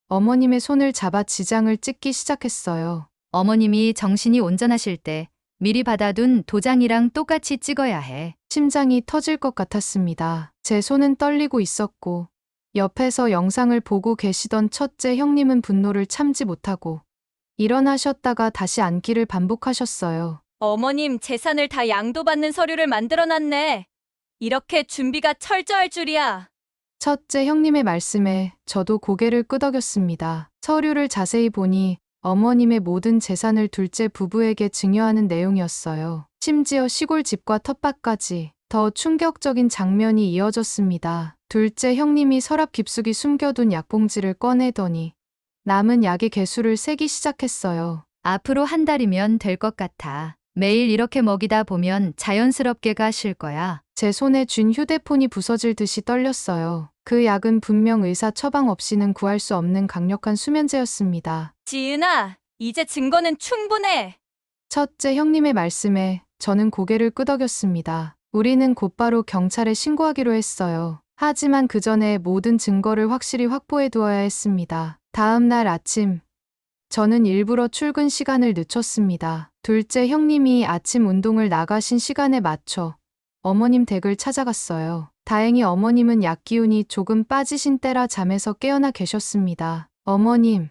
어머님의 손을 잡아 지장을 찍기 시작했어요. 어머님이 정신이 온전하실 때 미리 받아둔 도장이랑 똑같이 찍어야 해. 심장이 터질 것 같았습니다. 제 손은 떨리고 있었고 옆에서 영상을 보고 계시던 첫째 형님은 분노를 참지 못하고 일어나셨다가 다시 앉기를 반복하셨어요. 어머님 재산을 다 양도받는 서류를 만들어놨네. 이렇게 준비가 철저할 줄이야. 첫째 형님의 말씀에 저도 고개를 끄덕였습니다. 서류를 자세히 보니 어머님의 모든 재산을 둘째 부부에게 증여하는 내용이었어요. 심지어 시골 집과 텃밭까지. 더 충격적인 장면이 이어졌습니다. 둘째 형님이 서랍 깊숙이 숨겨둔 약봉지를 꺼내더니 남은 약의 개수를 세기 시작했어요. 앞으로 한 달이면 될 것 같아. 매일 이렇게 먹이다 보면 자연스럽게 가실 거야. 제 손에 쥔 휴대폰이 부서질 듯이 떨렸어요. 그 약은 분명 의사 처방 없이는 구할 수 없는 강력한 수면제였습니다. 지은아, 이제 증거는 충분해. 첫째 형님의 말씀에 저는 고개를 끄덕였습니다. 우리는 곧바로 경찰에 신고하기로 했어요. 하지만 그 전에 모든 증거를 확실히 확보해 두어야 했습니다. 다음 날 아침, 저는 일부러 출근 시간을 늦췄습니다. 둘째 형님이 아침 운동을 나가신 시간에 맞춰 어머님 댁을 찾아갔어요. 다행히 어머님은 약 기운이 조금 빠지신 때라 잠에서 깨어나 계셨습니다. 어머님,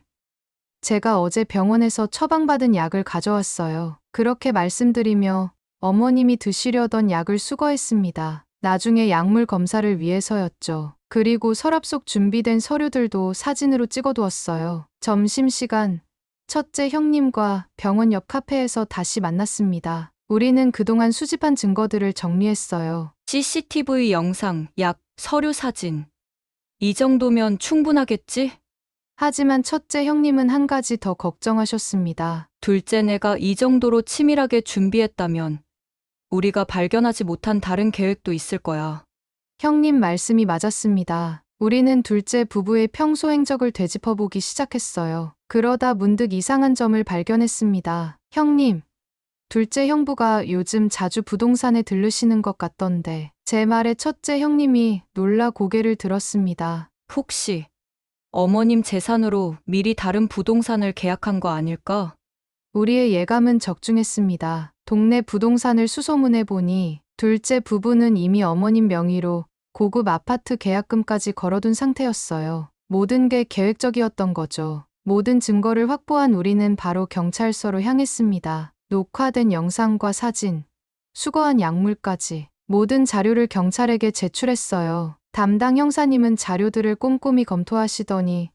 제가 어제 병원에서 처방받은 약을 가져왔어요. 그렇게 말씀드리며 어머님이 드시려던 약을 수거했습니다. 나중에 약물 검사를 위해서였죠. 그리고 서랍 속 준비된 서류들도 사진으로 찍어두었어요. 점심시간, 첫째 형님과 병원 옆 카페에서 다시 만났습니다. 우리는 그동안 수집한 증거들을 정리했어요. CCTV 영상, 약, 서류 사진. 이 정도면 충분하겠지? 하지만 첫째 형님은 한 가지 더 걱정하셨습니다. 둘째 내가 이 정도로 치밀하게 준비했다면 우리가 발견하지 못한 다른 계획도 있을 거야. 형님 말씀이 맞았습니다. 우리는 둘째 부부의 평소 행적을 되짚어보기 시작했어요. 그러다 문득 이상한 점을 발견했습니다. 형님, 둘째 형부가 요즘 자주 부동산에 들르시는 것 같던데. 제 말에 첫째 형님이 놀라 고개를 들었습니다. 혹시 어머님 재산으로 미리 다른 부동산을 계약한 거 아닐까? 우리의 예감은 적중했습니다. 동네 부동산을 수소문해 보니 둘째 부부는 이미 어머님 명의로 고급 아파트 계약금까지 걸어둔 상태였어요. 모든 게 계획적이었던 거죠. 모든 증거를 확보한 우리는 바로 경찰서로 향했습니다. 녹화된 영상과 사진, 수거한 약물까지 모든 자료를 경찰에게 제출했어요. 담당 형사님은 자료들을 꼼꼼히 검토하시더니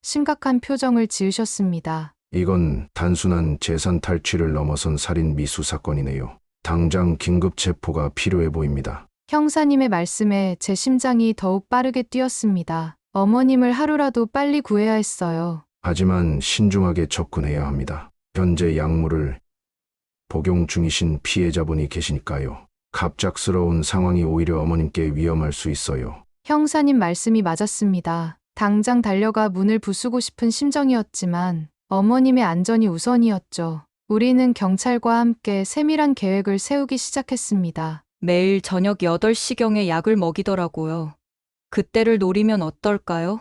심각한 표정을 지으셨습니다. 이건 단순한 재산 탈취를 넘어선 살인 미수 사건이네요. 당장 긴급 체포가 필요해 보입니다. 형사님의 말씀에 제 심장이 더욱 빠르게 뛰었습니다. 어머님을 하루라도 빨리 구해야 했어요. 하지만 신중하게 접근해야 합니다. 현재 약물을 복용 중이신 피해자분이 계시니까요. 갑작스러운 상황이 오히려 어머님께 위험할 수 있어요. 형사님 말씀이 맞았습니다. 당장 달려가 문을 부수고 싶은 심정이었지만 어머님의 안전이 우선이었죠. 우리는 경찰과 함께 세밀한 계획을 세우기 시작했습니다. 매일 저녁 8시경에 약을 먹이더라고요. 그때를 노리면 어떨까요?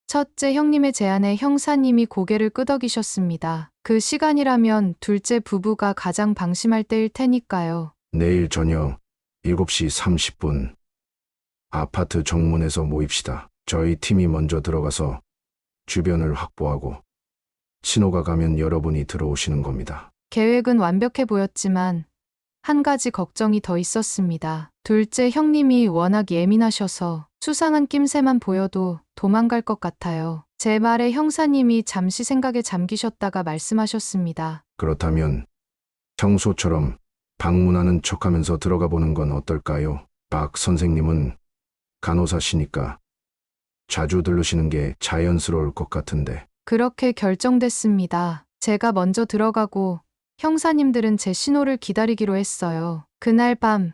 첫째 형님의 제안에 형사님이 고개를 끄덕이셨습니다. 그 시간이라면 둘째 부부가 가장 방심할 때일 테니까요. 내일 저녁 7시 30분 아파트 정문에서 모입시다. 저희 팀이 먼저 들어가서 주변을 확보하고 신호가 가면 여러분이 들어오시는 겁니다. 계획은 완벽해 보였지만 한 가지 걱정이 더 있었습니다. 둘째 형님이 워낙 예민하셔서 수상한 낌새만 보여도 도망갈 것 같아요. 제 말에 형사님이 잠시 생각에 잠기셨다가 말씀하셨습니다. 그렇다면 평소처럼 방문하는 척하면서 들어가 보는 건 어떨까요? 박 선생님은 간호사시니까 자주 들르시는 게 자연스러울 것 같은데. 그렇게 결정됐습니다. 제가 먼저 들어가고 형사님들은 제 신호를 기다리기로 했어요. 그날 밤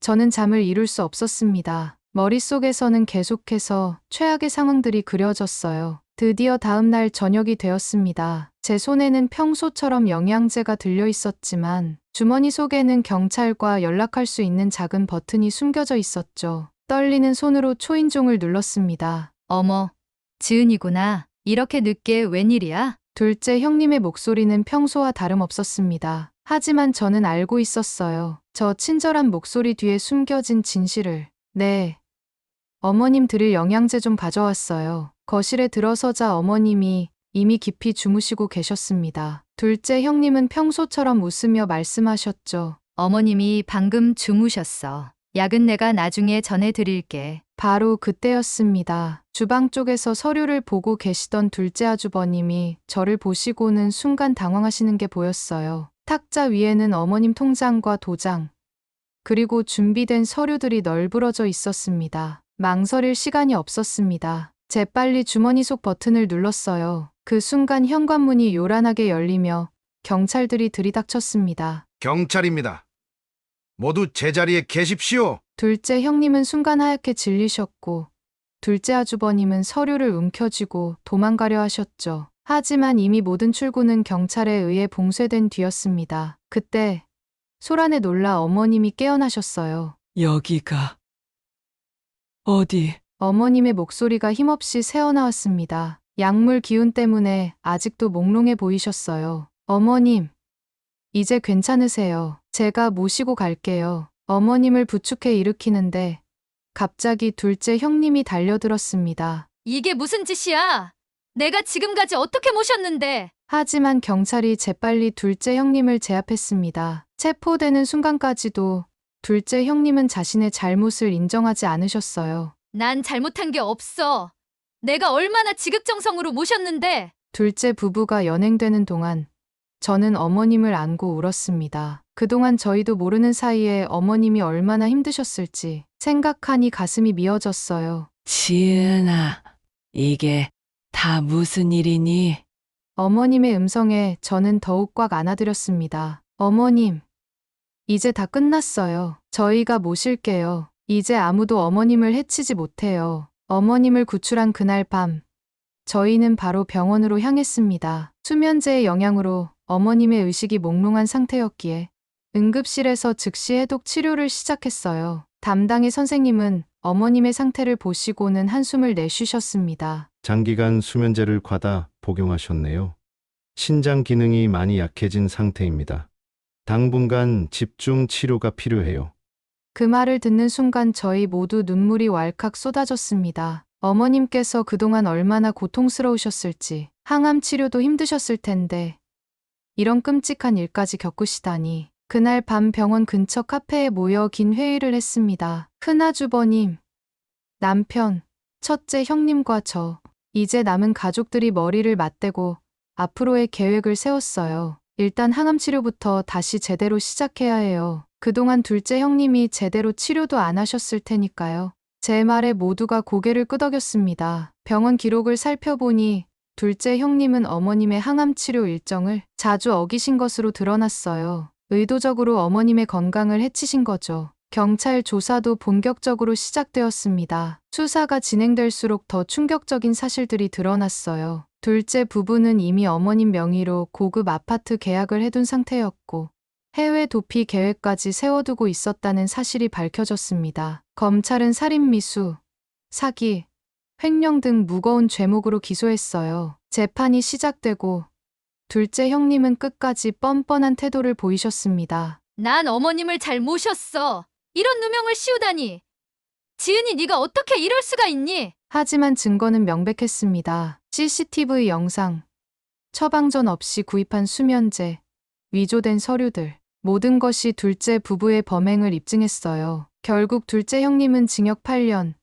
저는 잠을 이룰 수 없었습니다. 머릿속에서는 계속해서 최악의 상황들이 그려졌어요. 드디어 다음 날 저녁이 되었습니다. 제 손에는 평소처럼 영양제가 들려 있었지만 주머니 속에는 경찰과 연락할 수 있는 작은 버튼이 숨겨져 있었죠. 떨리는 손으로 초인종을 눌렀습니다. 어머, 지은이구나. 이렇게 늦게 웬일이야? 둘째 형님의 목소리는 평소와 다름없었습니다. 하지만 저는 알고 있었어요. 저 친절한 목소리 뒤에 숨겨진 진실을. 네. 어머님 드릴 영양제 좀 가져왔어요. 거실에 들어서자 어머님이 이미 깊이 주무시고 계셨습니다. 둘째 형님은 평소처럼 웃으며 말씀하셨죠. 어머님이 방금 주무셨어. 약은 내가 나중에 전해드릴게. 바로 그때였습니다. 주방 쪽에서 서류를 보고 계시던 둘째 아주버님이 저를 보시고는 순간 당황하시는 게 보였어요. 탁자 위에는 어머님 통장과 도장, 그리고 준비된 서류들이 널브러져 있었습니다. 망설일 시간이 없었습니다. 재빨리 주머니 속 버튼을 눌렀어요. 그 순간 현관문이 요란하게 열리며 경찰들이 들이닥쳤습니다. 경찰입니다. 모두 제자리에 계십시오. 둘째 형님은 순간 하얗게 질리셨고 둘째 아주버님은 서류를 움켜쥐고 도망가려 하셨죠. 하지만 이미 모든 출구는 경찰에 의해 봉쇄된 뒤였습니다. 그때 소란에 놀라 어머님이 깨어나셨어요. 여기가 어디? 어머님의 목소리가 힘없이 새어나왔습니다. 약물 기운 때문에 아직도 몽롱해 보이셨어요. 어머님, 이제 괜찮으세요. 제가 모시고 갈게요. 어머님을 부축해 일으키는데 갑자기 둘째 형님이 달려들었습니다. 이게 무슨 짓이야? 내가 지금까지 어떻게 모셨는데? 하지만 경찰이 재빨리 둘째 형님을 제압했습니다. 체포되는 순간까지도 둘째 형님은 자신의 잘못을 인정하지 않으셨어요. 난 잘못한 게 없어. 내가 얼마나 지극정성으로 모셨는데. 둘째 부부가 연행되는 동안 저는 어머님을 안고 울었습니다. 그동안 저희도 모르는 사이에 어머님이 얼마나 힘드셨을지 생각하니 가슴이 미어졌어요. 지은아, 이게 다 무슨 일이니? 어머님의 음성에 저는 더욱 꽉 안아드렸습니다. 어머님, 이제 다 끝났어요. 저희가 모실게요. 이제 아무도 어머님을 해치지 못해요. 어머님을 구출한 그날 밤, 저희는 바로 병원으로 향했습니다. 수면제의 영향으로 어머님의 의식이 몽롱한 상태였기에 응급실에서 즉시 해독 치료를 시작했어요. 담당의 선생님은 어머님의 상태를 보시고는 한숨을 내쉬셨습니다. 장기간 수면제를 과다 복용하셨네요. 신장 기능이 많이 약해진 상태입니다. 당분간 집중 치료가 필요해요. 그 말을 듣는 순간 저희 모두 눈물이 왈칵 쏟아졌습니다. 어머님께서 그동안 얼마나 고통스러우셨을지, 항암 치료도 힘드셨을 텐데 이런 끔찍한 일까지 겪으시다니. 그날 밤 병원 근처 카페에 모여 긴 회의를 했습니다. 큰아주버님, 남편, 첫째 형님과 저, 이제 남은 가족들이 머리를 맞대고 앞으로의 계획을 세웠어요. 일단 항암 치료부터 다시 제대로 시작해야 해요. 그동안 둘째 형님이 제대로 치료도 안 하셨을 테니까요. 제 말에 모두가 고개를 끄덕였습니다. 병원 기록을 살펴보니 둘째 형님은 어머님의 항암 치료 일정을 자주 어기신 것으로 드러났어요. 의도적으로 어머님의 건강을 해치신 거죠. 경찰 조사도 본격적으로 시작되었습니다. 수사가 진행될수록 더 충격적인 사실들이 드러났어요. 둘째 부부는 이미 어머님 명의로 고급 아파트 계약을 해둔 상태였고 해외 도피 계획까지 세워두고 있었다는 사실이 밝혀졌습니다. 검찰은 살인 미수, 사기, 횡령 등 무거운 죄목으로 기소했어요. 재판이 시작되고 둘째 형님은 끝까지 뻔뻔한 태도를 보이셨습니다. 난 어머님을 잘 모셨어. 이런 누명을 씌우다니. 지은이 네가 어떻게 이럴 수가 있니? 하지만 증거는 명백했습니다. CCTV 영상, 처방전 없이 구입한 수면제, 위조된 서류들, 모든 것이 둘째 부부의 범행을 입증했어요. 결국 둘째 형님은 징역 8년,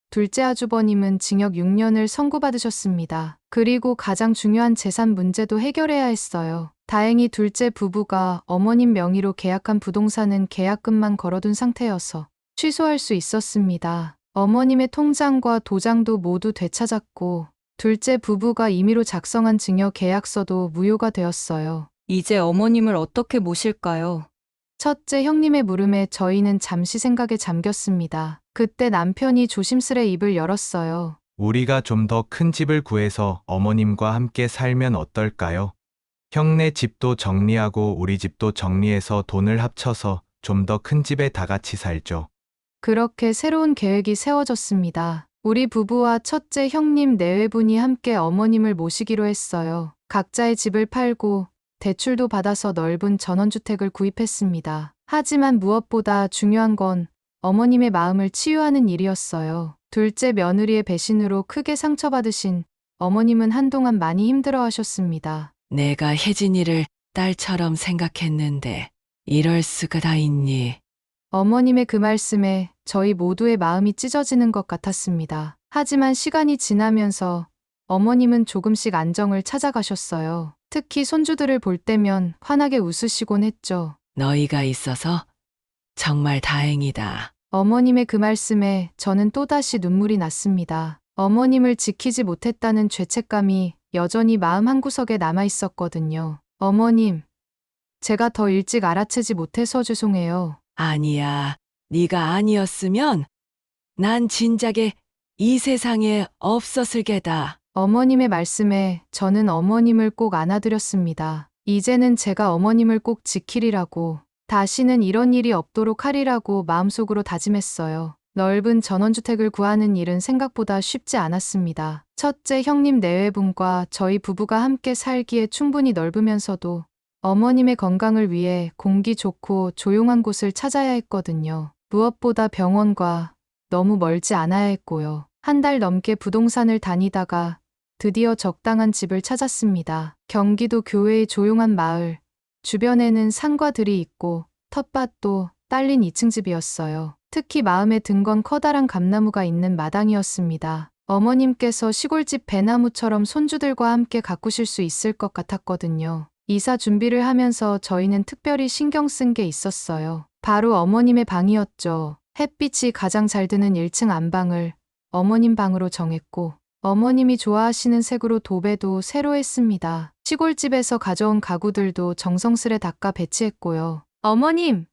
둘째 아주버님은 징역 6년을 선고받으셨습니다. 그리고 가장 중요한 재산 문제도 해결해야 했어요. 다행히 둘째 부부가 어머님 명의로 계약한 부동산은 계약금만 걸어둔 상태여서 취소할 수 있었습니다. 어머님의 통장과 도장도 모두 되찾았고 둘째 부부가 임의로 작성한 증여 계약서도 무효가 되었어요. 이제 어머님을 어떻게 모실까요? 첫째 형님의 물음에 저희는 잠시 생각에 잠겼습니다. 그때 남편이 조심스레 입을 열었어요. 우리가 좀 더 큰 집을 구해서 어머님과 함께 살면 어떨까요? 형네 집도 정리하고 우리 집도 정리해서 돈을 합쳐서 좀 더 큰 집에 다 같이 살죠. 그렇게 새로운 계획이 세워졌습니다. 우리 부부와 첫째 형님 내외분이 함께 어머님을 모시기로 했어요. 각자의 집을 팔고 대출도 받아서 넓은 전원주택을 구입했습니다. 하지만 무엇보다 중요한 건 어머님의 마음을 치유하는 일이었어요. 둘째 며느리의 배신으로 크게 상처받으신 어머님은 한동안 많이 힘들어하셨습니다. 내가 혜진이를 딸처럼 생각했는데 이럴 수가 다 있니? 어머님의 그 말씀에 저희 모두의 마음이 찢어지는 것 같았습니다. 하지만 시간이 지나면서 어머님은 조금씩 안정을 찾아가셨어요. 특히 손주들을 볼 때면 환하게 웃으시곤 했죠. 너희가 있어서 정말 다행이다. 어머님의 그 말씀에 저는 또다시 눈물이 났습니다. 어머님을 지키지 못했다는 죄책감이 여전히 마음 한구석에 남아 있었거든요. 어머님, 제가 더 일찍 알아채지 못해서 죄송해요. 아니야. 네가 아니었으면 난 진작에 이 세상에 없었을 게다. 어머님의 말씀에 저는 어머님을 꼭 안아드렸습니다. 이제는 제가 어머님을 꼭 지키리라고, 다시는 이런 일이 없도록 하리라고 마음속으로 다짐했어요. 넓은 전원주택을 구하는 일은 생각보다 쉽지 않았습니다. 첫째 형님 내외분과 저희 부부가 함께 살기에 충분히 넓으면서도 어머님의 건강을 위해 공기 좋고 조용한 곳을 찾아야 했거든요. 무엇보다 병원과 너무 멀지 않아야 했고요. 한 달 넘게 부동산을 다니다가 드디어 적당한 집을 찾았습니다. 경기도 교외의 조용한 마을, 주변에는 산과 들이 있고 텃밭도 딸린 2층 집이었어요. 특히 마음에 든 건 커다란 감나무가 있는 마당이었습니다. 어머님께서 시골집 배나무처럼 손주들과 함께 가꾸실 수 있을 것 같았거든요. 이사 준비를 하면서 저희는 특별히 신경 쓴 게 있었어요. 바로 어머님의 방이었죠. 햇빛이 가장 잘 드는 1층 안방을 어머님 방으로 정했고, 어머님이 좋아하시는 색으로 도배도 새로 했습니다. 시골집에서 가져온 가구들도 정성스레 닦아 배치했고요. 어머님,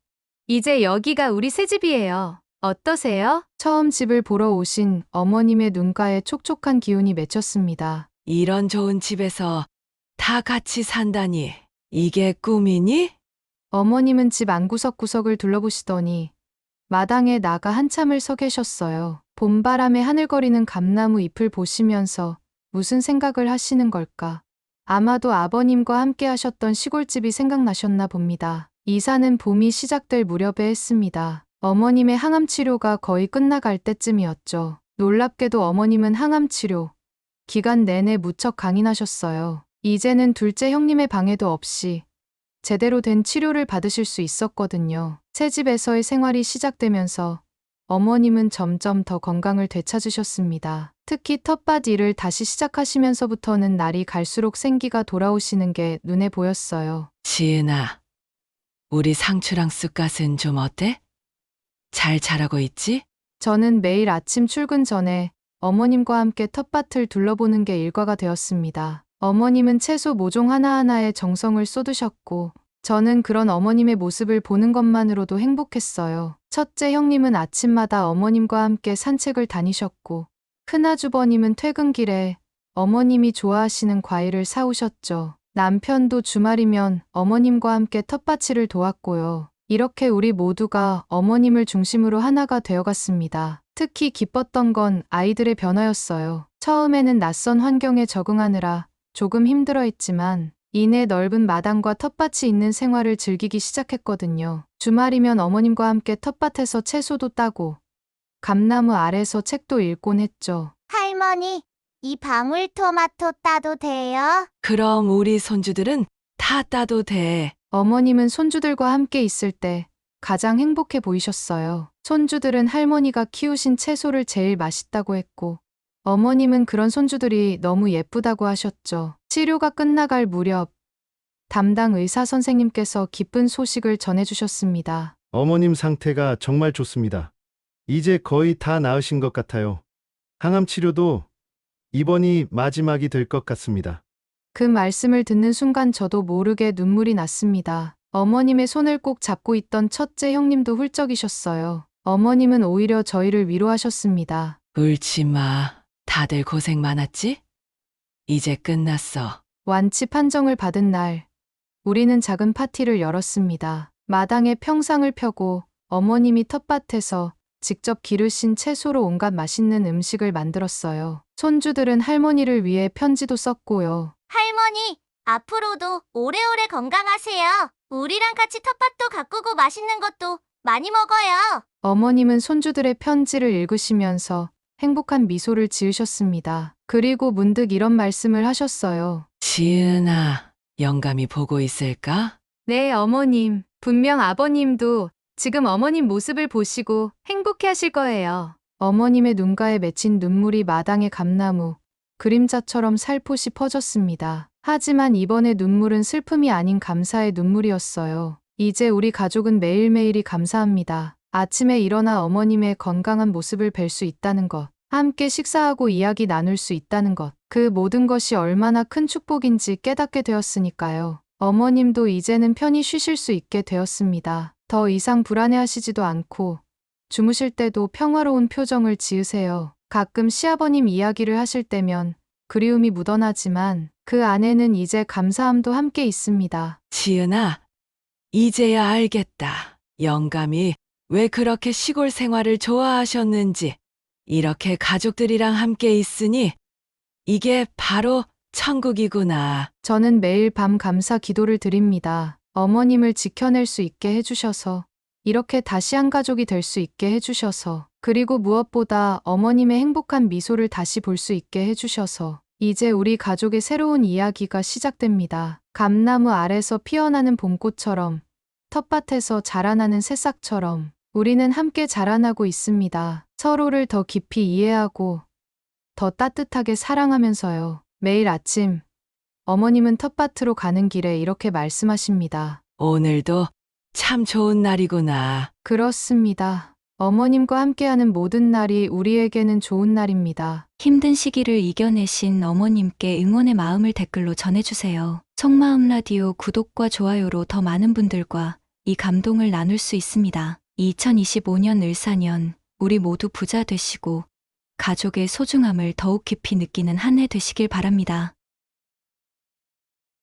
이제 여기가 우리 새 집이에요. 어떠세요? 처음 집을 보러 오신 어머님의 눈가에 촉촉한 기운이 맺혔습니다. 이런 좋은 집에서 다 같이 산다니. 이게 꿈이니? 어머님은 집 안구석구석을 둘러보시더니 마당에 나가 한참을 서 계셨어요. 봄바람에 하늘거리는 감나무 잎을 보시면서 무슨 생각을 하시는 걸까? 아마도 아버님과 함께 하셨던 시골집이 생각나셨나 봅니다. 이사는 봄이 시작될 무렵에 했습니다. 어머님의 항암 치료가 거의 끝나갈 때쯤이었죠. 놀랍게도 어머님은 항암 치료 기간 내내 무척 강인하셨어요. 이제는 둘째 형님의 방해도 없이 제대로 된 치료를 받으실 수 있었거든요. 새 집에서의 생활이 시작되면서 어머님은 점점 더 건강을 되찾으셨습니다. 특히 텃밭 일을 다시 시작하시면서부터는 날이 갈수록 생기가 돌아오시는 게 눈에 보였어요. 지은아, 우리 상추랑 쑥갓은 좀 어때? 잘 자라고 있지? 저는 매일 아침 출근 전에 어머님과 함께 텃밭을 둘러보는 게 일과가 되었습니다. 어머님은 채소 모종 하나하나에 정성을 쏟으셨고, 저는 그런 어머님의 모습을 보는 것만으로도 행복했어요. 첫째 형님은 아침마다 어머님과 함께 산책을 다니셨고, 큰아주버님은 퇴근길에 어머님이 좋아하시는 과일을 사오셨죠. 남편도 주말이면 어머님과 함께 텃밭일을 도왔고요. 이렇게 우리 모두가 어머님을 중심으로 하나가 되어갔습니다. 특히 기뻤던 건 아이들의 변화였어요. 처음에는 낯선 환경에 적응하느라 조금 힘들어했지만 이내 넓은 마당과 텃밭이 있는 생활을 즐기기 시작했거든요. 주말이면 어머님과 함께 텃밭에서 채소도 따고 감나무 아래서 책도 읽곤 했죠. 할머니, 이 방울토마토 따도 돼요? 그럼 우리 손주들은 다 따도 돼. 어머님은 손주들과 함께 있을 때 가장 행복해 보이셨어요. 손주들은 할머니가 키우신 채소를 제일 맛있다고 했고, 어머님은 그런 손주들이 너무 예쁘다고 하셨죠. 치료가 끝나갈 무렵 담당 의사 선생님께서 기쁜 소식을 전해주셨습니다. 어머님 상태가 정말 좋습니다. 이제 거의 다 나으신 것 같아요. 항암 치료도 이번이 마지막이 될 것 같습니다. 그 말씀을 듣는 순간 저도 모르게 눈물이 났습니다. 어머님의 손을 꼭 잡고 있던 첫째 형님도 훌쩍이셨어요. 어머님은 오히려 저희를 위로하셨습니다. 울지 마. 다들 고생 많았지? 이제 끝났어. 완치 판정을 받은 날, 우리는 작은 파티를 열었습니다. 마당에 평상을 펴고 어머님이 텃밭에서 직접 기르신 채소로 온갖 맛있는 음식을 만들었어요. 손주들은 할머니를 위해 편지도 썼고요. 할머니, 앞으로도 오래오래 건강하세요. 우리랑 같이 텃밭도 가꾸고 맛있는 것도 많이 먹어요. 어머님은 손주들의 편지를 읽으시면서 행복한 미소를 지으셨습니다. 그리고 문득 이런 말씀을 하셨어요. 지은아, 영감이 보고 있을까? 네, 어머님. 분명 아버님도 지금 어머님 모습을 보시고 행복해 하실 거예요. 어머님의 눈가에 맺힌 눈물이 마당의 감나무, 그림자처럼 살포시 퍼졌습니다. 하지만 이번의 눈물은 슬픔이 아닌 감사의 눈물이었어요. 이제 우리 가족은 매일매일이 감사합니다. 아침에 일어나 어머님의 건강한 모습을 뵐 수 있다는 것, 함께 식사하고 이야기 나눌 수 있다는 것, 그 모든 것이 얼마나 큰 축복인지 깨닫게 되었으니까요. 어머님도 이제는 편히 쉬실 수 있게 되었습니다. 더 이상 불안해하시지도 않고 주무실 때도 평화로운 표정을 지으세요. 가끔 시아버님 이야기를 하실 때면 그리움이 묻어나지만 그 안에는 이제 감사함도 함께 있습니다. 지은아, 이제야 알겠다. 영감이 왜 그렇게 시골 생활을 좋아하셨는지. 이렇게 가족들이랑 함께 있으니 이게 바로 천국이구나. 저는 매일 밤 감사 기도를 드립니다. 어머님을 지켜낼 수 있게 해주셔서, 이렇게 다시 한 가족이 될 수 있게 해주셔서, 그리고 무엇보다 어머님의 행복한 미소를 다시 볼 수 있게 해주셔서, 이제 우리 가족의 새로운 이야기가 시작됩니다. 감나무 아래서 피어나는 봄꽃처럼, 텃밭에서 자라나는 새싹처럼, 우리는 함께 자라나고 있습니다. 서로를 더 깊이 이해하고, 더 따뜻하게 사랑하면서요. 매일 아침, 어머님은 텃밭으로 가는 길에 이렇게 말씀하십니다. 오늘도 참 좋은 날이구나. 그렇습니다. 어머님과 함께하는 모든 날이 우리에게는 좋은 날입니다. 힘든 시기를 이겨내신 어머님께 응원의 마음을 댓글로 전해주세요. 속마음 라디오 구독과 좋아요로 더 많은 분들과 이 감동을 나눌 수 있습니다. 2025년 을사년, 우리 모두 부자 되시고 가족의 소중함을 더욱 깊이 느끼는 한 해 되시길 바랍니다.